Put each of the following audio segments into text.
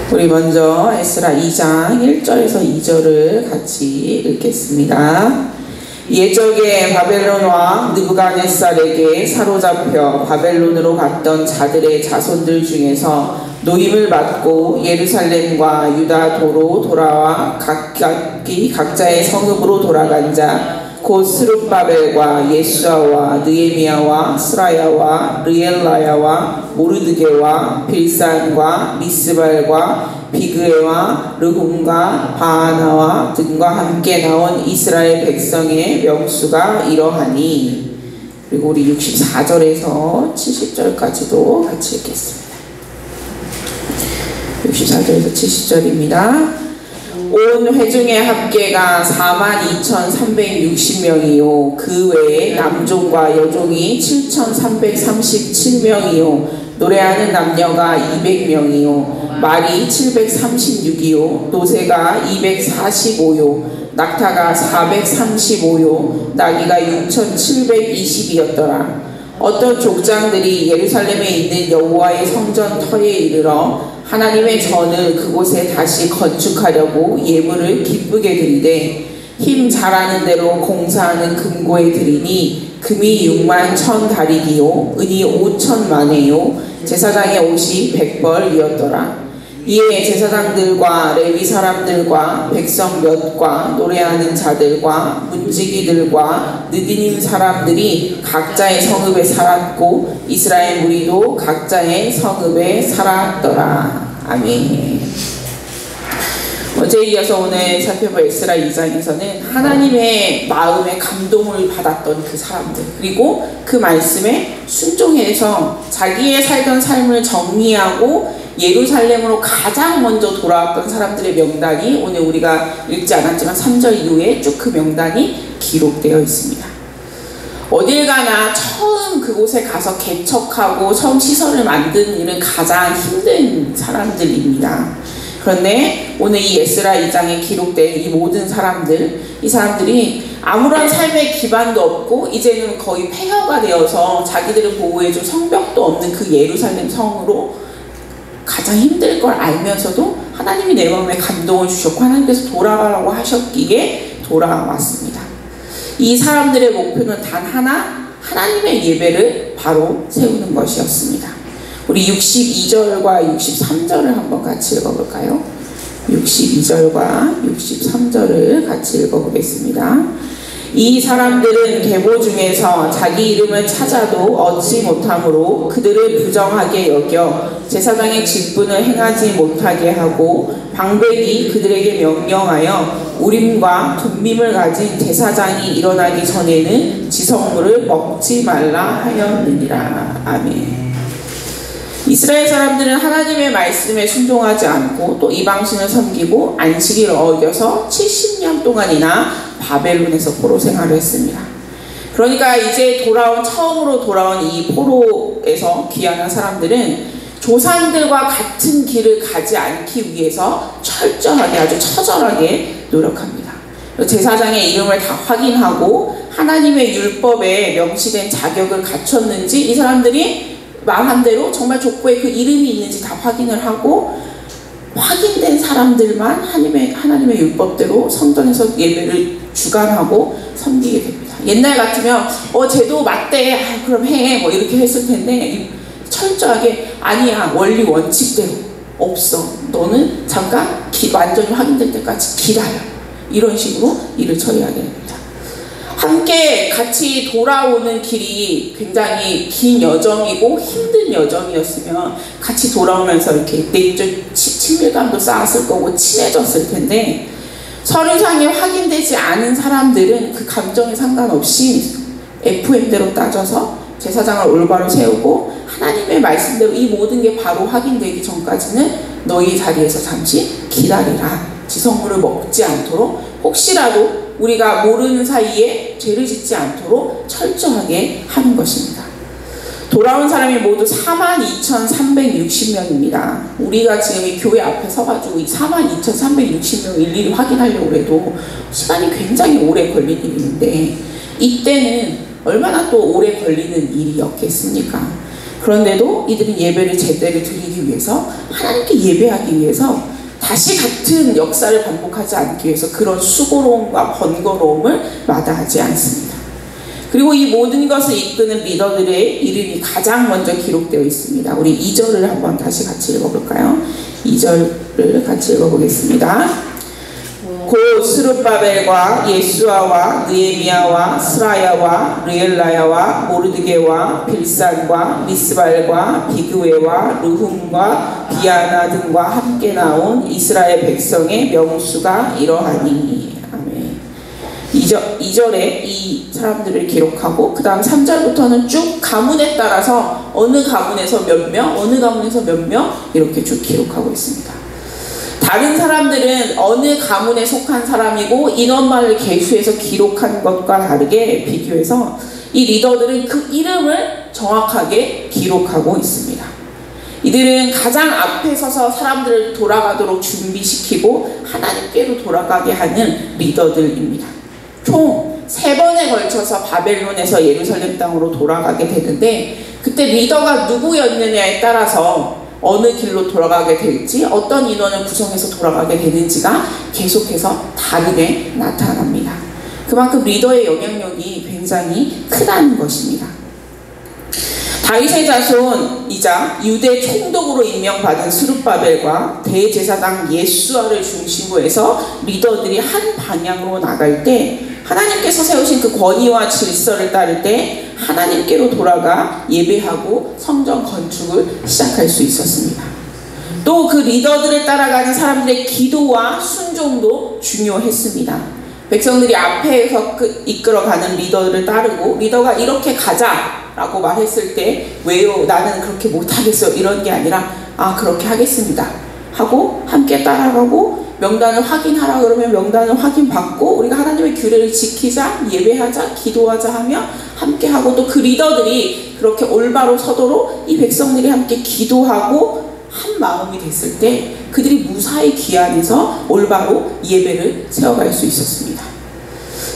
우리 먼저 에스라 2장 1절에서 2절을 같이 읽겠습니다. 옛적에 바벨론 왕 느부갓네살에게 사로잡혀 바벨론으로 갔던 자들의 자손들 중에서 노임을 받고 예루살렘과 유다도로 돌아와 각각이 각자의 성읍으로 돌아간 자 곧 스룹바벨과 예수아와 느헤미야와 스라야와 르엘라야와 모르드게와 빌산과 미스발과 비그에와 르훔과 바하나와 등과 함께 나온 이스라엘 백성의 명수가 이러하니. 그리고 우리 64절에서 70절까지도 같이 읽겠습니다. 64절에서 70절입니다. 온 회중의 합계가 42,360명이요 그 외에 남종과 여종이 7,337명이요 노래하는 남녀가 200명이요 말이 736이요 노새가 245요 낙타가 435요 나귀가 6,720이었더라. 어떤 족장들이 예루살렘에 있는 여호와의 성전 터에 이르러 하나님의 전을 그곳에 다시 건축하려고 예물을 기쁘게 드리되 힘 잘하는 대로 공사하는 금고에 드리니 금이 6만 1,000다리기요 은이 5,000만회요 제사장의 옷이 100벌이었더라. 이에 제사장들과 레위 사람들과 백성 몇과 노래하는 자들과 문지기들과 느디님 사람들이 각자의 성읍에 살았고 이스라엘 무리도 각자의 성읍에 살았더라. 아멘. 어제 이어서 오늘 살펴볼 에스라 2장에서는 하나님의 마음에 감동을 받았던 그 사람들, 그리고 그 말씀에 순종해서 자기의 살던 삶을 정리하고 예루살렘으로 가장 먼저 돌아왔던 사람들의 명단이 오늘 우리가 읽지 않았지만 3절 이후에 쭉 그 명단이 기록되어 있습니다. 어딜 가나 처음 그곳에 가서 개척하고 처음 시설을 만드는 일은 가장 힘든 사람들입니다. 그런데 오늘 이 에스라 2장에 기록된 이 모든 사람들, 이 사람들이 아무런 삶의 기반도 없고 이제는 거의 폐허가 되어서 자기들을 보호해줄 성벽도 없는 그 예루살렘 성으로 가장 힘들 걸 알면서도 하나님이 내 마음에 감동을 주셨고 하나님께서 돌아가라고 하셨기에 돌아왔습니다. 이 사람들의 목표는 단 하나, 하나님의 예배를 바로 세우는 것이었습니다. 우리 62절과 63절을 한번 같이 읽어볼까요? 62절과 63절을 같이 읽어보겠습니다. 이 사람들은 계보 중에서 자기 이름을 찾아도 얻지 못하므로 그들을 부정하게 여겨 제사장의 직분을 행하지 못하게 하고 방백이 그들에게 명령하여 우림과 둠밈을 가진 제사장이 일어나기 전에는 지성물을 먹지 말라 하였느니라. 아멘. 이스라엘 사람들은 하나님의 말씀에 순종하지 않고 또 이방신을 섬기고 안식일을 어겨서 70년 동안이나 바벨론에서 포로 생활을 했습니다. 그러니까 이제 처음으로 돌아온 이 포로에서 귀환한 사람들은 조상들과 같은 길을 가지 않기 위해서 철저하게, 아주 처절하게 노력합니다. 제사장의 이름을 다 확인하고 하나님의 율법에 명시된 자격을 갖췄는지 이 사람들이 말한 대로 정말 족보에 그 이름이 있는지 다 확인을 하고 확인된 사람들만 하나님의 율법대로 성전에서 예배를 주관하고 섬기게 됩니다. 옛날 같으면 쟤도 맞대, 그럼 해, 뭐 이렇게 했을 텐데 철저하게 아니야, 원리 원칙대로 없어, 너는 잠깐 완전히 확인될 때까지 기다려, 이런 식으로 일을 처리하게 됩니다. 함께 같이 돌아오는 길이 굉장히 긴 여정이고 힘든 여정이었으면 같이 돌아오면서 이렇게 내적 친밀감도 쌓았을 거고 친해졌을 텐데 서류상에 확인되지 않은 사람들은 그 감정에 상관없이 FM대로 따져서 제사장을 올바로 세우고 하나님의 말씀대로 이 모든 게 바로 확인되기 전까지는 너희 자리에서 잠시 기다리라. 지성물을 먹지 않도록, 혹시라도 우리가 모르는 사이에 죄를 짓지 않도록 철저하게 하는 것입니다. 돌아온 사람이 모두 42,360명입니다. 우리가 지금 이 교회 앞에 서가지고 이 42,360명 일일이 확인하려고 해도 시간이 굉장히 오래 걸리는 일인데 이때는 얼마나 또 오래 걸리는 일이었겠습니까? 그런데도 이들은 예배를 제대로 드리기 위해서, 하나님께 예배하기 위해서 다시 같은 역사를 반복하지 않기 위해서 그런 수고로움과 번거로움을 마다하지 않습니다. 그리고 이 모든 것을 이끄는 리더들의 이름이 가장 먼저 기록되어 있습니다. 우리 2절을 한번 다시 같이 읽어볼까요? 2절을 같이 읽어보겠습니다. 곧 스룹바벨과 예수아와 느헤미야와 스라야와 르엘라야와 모르드게와 빌산과 미스발과 비그웨와 르훔과 비아나 등과 함께 나온 이스라엘 백성의 명수가 이러하니. 아멘. 2절에 이 사람들을 기록하고 그 다음 3절부터는 쭉 가문에 따라서 어느 가문에서 몇 명, 어느 가문에서 몇 명 이렇게 쭉 기록하고 있습니다. 다른 사람들은 어느 가문에 속한 사람이고 인원만을 계수해서 기록한 것과 다르게 비교해서 이 리더들은 그 이름을 정확하게 기록하고 있습니다. 이들은 가장 앞에 서서 사람들을 돌아가도록 준비시키고 하나님께로 돌아가게 하는 리더들입니다. 총 3번에 걸쳐서 바벨론에서 예루살렘 땅으로 돌아가게 되는데, 그때 리더가 누구였느냐에 따라서 어느 길로 돌아가게 될지, 어떤 인원을 구성해서 돌아가게 되는지가 계속해서 다르게 나타납니다. 그만큼 리더의 영향력이 굉장히 크다는 것입니다. 다윗의 자손이자 유대 총독으로 임명받은 스룹바벨과 대제사장 예수아를 중심으로 해서 리더들이 한 방향으로 나갈 때, 하나님께서 세우신 그 권위와 질서를 따를 때 하나님께로 돌아가 예배하고 성전 건축을 시작할 수 있었습니다. 또 그 리더들을 따라가는 사람들의 기도와 순종도 중요했습니다. 백성들이 앞에서 이끌어가는 리더를 따르고, 리더가 이렇게 가자라고 말했을 때 왜요? 나는 그렇게 못하겠어요. 이런 게 아니라 그렇게 하겠습니다 하고 함께 따라가고, 명단을 확인하라 그러면 명단을 확인받고, 우리가 하나님의 규례를 지키자, 예배하자, 기도하자 하며 함께하고, 또 그 리더들이 그렇게 올바로 서도록 이 백성들이 함께 기도하고 한 마음이 됐을 때 그들이 무사히 귀환해서 올바로 예배를 세워갈 수 있었습니다.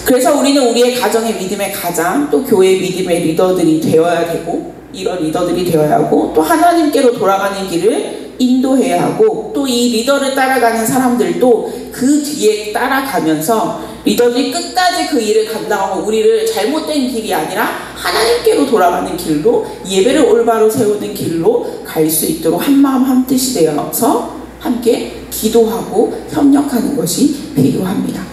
그래서 우리는 우리의 가정의 믿음의 가장, 또 교회의 믿음의 리더들이 되어야 되고, 이런 리더들이 되어야 하고, 또 하나님께로 돌아가는 길을 인도해야 하고, 또 이 리더를 따라가는 사람들도 그 뒤에 따라가면서 리더들이 끝까지 그 일을 감당하고 우리를 잘못된 길이 아니라 하나님께로 돌아가는 길로, 예배를 올바로 세우는 길로 갈 수 있도록 한마음 한뜻이 되어서 함께 기도하고 협력하는 것이 필요합니다.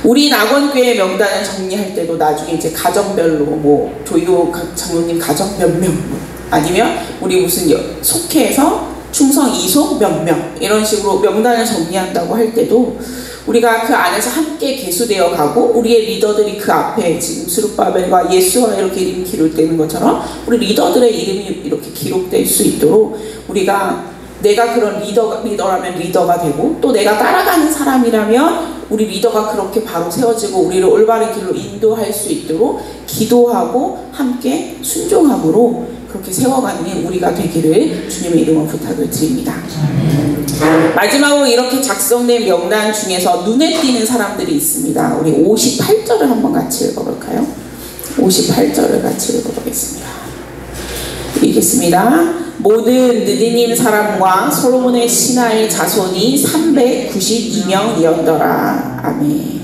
우리 낙원교회 명단을 정리할 때도 나중에 이제 가정별로 조이호 장로님 가정 몇 명, 아니면 우리 무슨 속회에서 충성 이속 몇 명, 이런 식으로 명단을 정리한다고 할 때도 우리가 그 안에서 함께 계수되어 가고, 우리의 리더들이 그 앞에 지금 스룹바벨과 예수와 이렇게 이름이 기록되는 것처럼 우리 리더들의 이름이 이렇게 기록될 수 있도록, 우리가 내가 그런 리더라면 리더가 되고, 또 내가 따라가는 사람이라면 우리 리더가 그렇게 바로 세워지고 우리를 올바른 길로 인도할 수 있도록 기도하고 함께 순종함으로 그렇게 세워가는 우리가 되기를 주님의 이름으로 부탁을 드립니다. 마지막으로 이렇게 작성된 명단 중에서 눈에 띄는 사람들이 있습니다. 우리 58절을 한번 같이 읽어볼까요? 58절을 같이 읽어보겠습니다. 읽겠습니다. 모든 느디님 사람과 솔로몬의 신하의 자손이 392명이었더라. 아멘.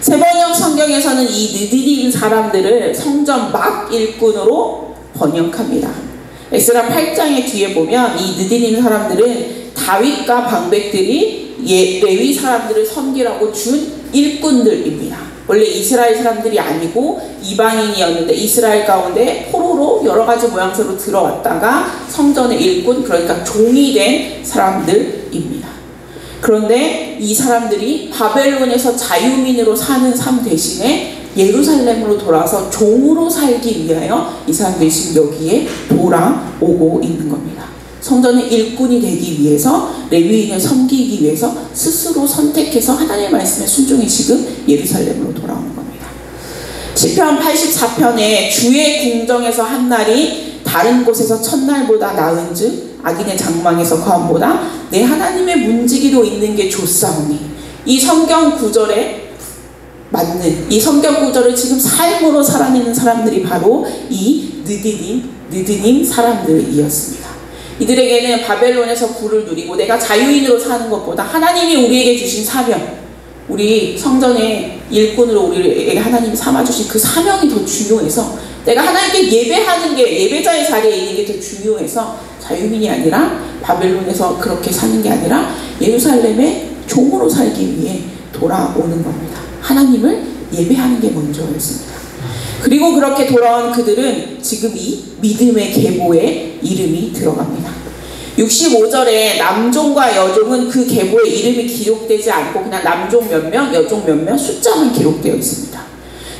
세번역 성경에서는 이 느디님 사람들을 성전 막 일꾼으로 번역합니다. 에스라 8장의 뒤에 보면 이 느디님 사람들은 다윗과 방백들이 레위 사람들을 섬기라고 준 일꾼들입니다. 원래 이스라엘 사람들이 아니고 이방인이었는데 이스라엘 가운데 포로로 여러 가지 모양새로 들어왔다가 성전의 일꾼, 그러니까 종이 된 사람들입니다. 그런데 이 사람들이 바벨론에서 자유민으로 사는 삶 대신에 예루살렘으로 돌아와서 종으로 살기 위하여 이 사람들이 지금 여기에 돌아오고 있는 겁니다. 성전의 일꾼이 되기 위해서, 레위인을 섬기기 위해서 스스로 선택해서 하나님의 말씀에 순종해 지금 예루살렘으로 돌아오는 겁니다. 시편 84편에 주의 궁정에서 한 날이 다른 곳에서 첫날보다 나은즉 악인의 장막에서 거함보다 내 하나님의 문지기로 있는 게 좋사오니, 이 성경 구절에 맞는 이 성경 구절을 지금 삶으로 살아내는 사람들이 바로 이 느디님 느드님 사람들이었습니다. 이들에게는 바벨론에서 구를 누리고 내가 자유인으로 사는 것보다 하나님이 우리에게 주신 사명, 우리 성전의 일꾼으로 우리에게 하나님이 삼아주신 그 사명이 더 중요해서, 내가 하나님께 예배하는 게, 예배자의 자리에 있는 게 더 중요해서 자유인이 아니라 바벨론에서 그렇게 사는 게 아니라 예루살렘의 종으로 살기 위해 돌아오는 겁니다. 하나님을 예배하는 게 먼저였습니다. 그리고 그렇게 돌아온 그들은 지금 이 믿음의 계보에 이름이 들어갑니다. 65절에 남종과 여종은 그 계보에 이름이 기록되지 않고 그냥 남종 몇 명, 여종 몇 명 숫자만 기록되어 있습니다.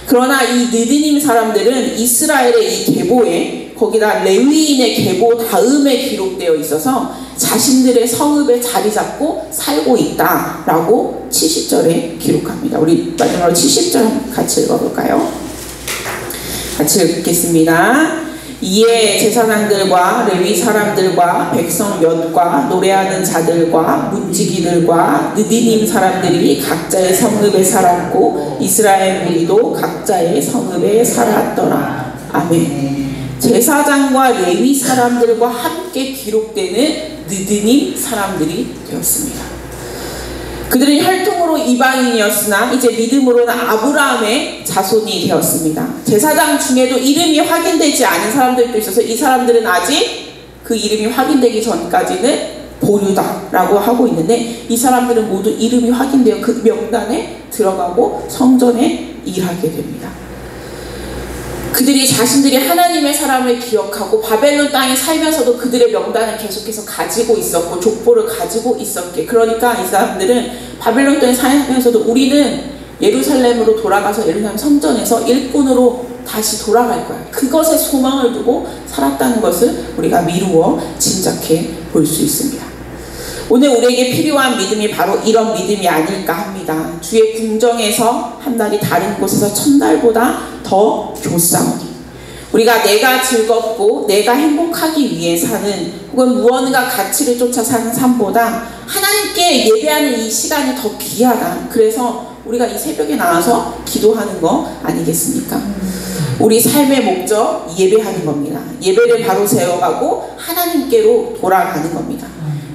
그러나 이 느드님 사람들은 이스라엘의 이 계보에, 거기다 레위인의 계보 다음에 기록되어 있어서 자신들의 성읍에 자리 잡고 살고 있다라고 70절에 기록합니다. 우리 마지막으로 70절 같이 읽어볼까요? 같이 읽겠습니다. 이에 제사장들과 레위 사람들과 백성 몇과 노래하는 자들과 문지기들과 느디님 사람들이 각자의 성읍에 살았고 이스라엘 무리도 각자의 성읍에 살았더라. 아멘. 제사장과 레위 사람들과 함께 기록되는 느디님 사람들이 되었습니다. 그들은 혈통으로 이방인이었으나 이제 믿음으로는 아브라함의 자손이 되었습니다. 제사장 중에도 이름이 확인되지 않은 사람들도 있어서 이 사람들은 아직 그 이름이 확인되기 전까지는 보류다라고 하고 있는데, 이 사람들은 모두 이름이 확인되어 그 명단에 들어가고 성전에 일하게 됩니다. 그들이 자신들이 하나님의 사람을 기억하고 바벨론 땅에 살면서도 그들의 명단을 계속해서 가지고 있었고 족보를 가지고 있었기에, 그러니까 이 사람들은 바벨론 땅에 살면서도 우리는 예루살렘으로 돌아가서 예루살렘 성전에서 일꾼으로 다시 돌아갈 거야, 그것에 소망을 두고 살았다는 것을 우리가 미루어 짐작해 볼 수 있습니다. 오늘 우리에게 필요한 믿음이 바로 이런 믿음이 아닐까 합니다. 주의 궁정에서 한 달이 다른 곳에서 천달보다 더 좋사오니, 우리가 내가 즐겁고 내가 행복하기 위해 사는, 혹은 무언가 가치를 쫓아 사는 삶보다 하나님께 예배하는 이 시간이 더 귀하다. 그래서 우리가 이 새벽에 나와서 기도하는 거 아니겠습니까? 우리 삶의 목적, 예배하는 겁니다. 예배를 바로 세워가고 하나님께로 돌아가는 겁니다.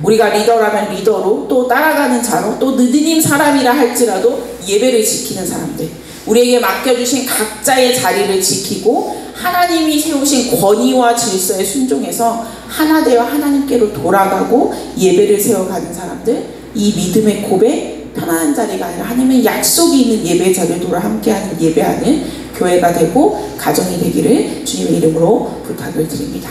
우리가 리더라면 리더로, 또 따라가는 자로, 또 느드님 사람이라 할지라도 예배를 지키는 사람들, 우리에게 맡겨주신 각자의 자리를 지키고 하나님이 세우신 권위와 질서에 순종해서 하나 되어 하나님께로 돌아가고 예배를 세워가는 사람들, 이 믿음의 고백, 편안한 자리가 아니라 하나님의 약속이 있는 예배 자리를 돌아 함께하는 예배하는 교회가 되고 가정이 되기를 주님의 이름으로 부탁을 드립니다.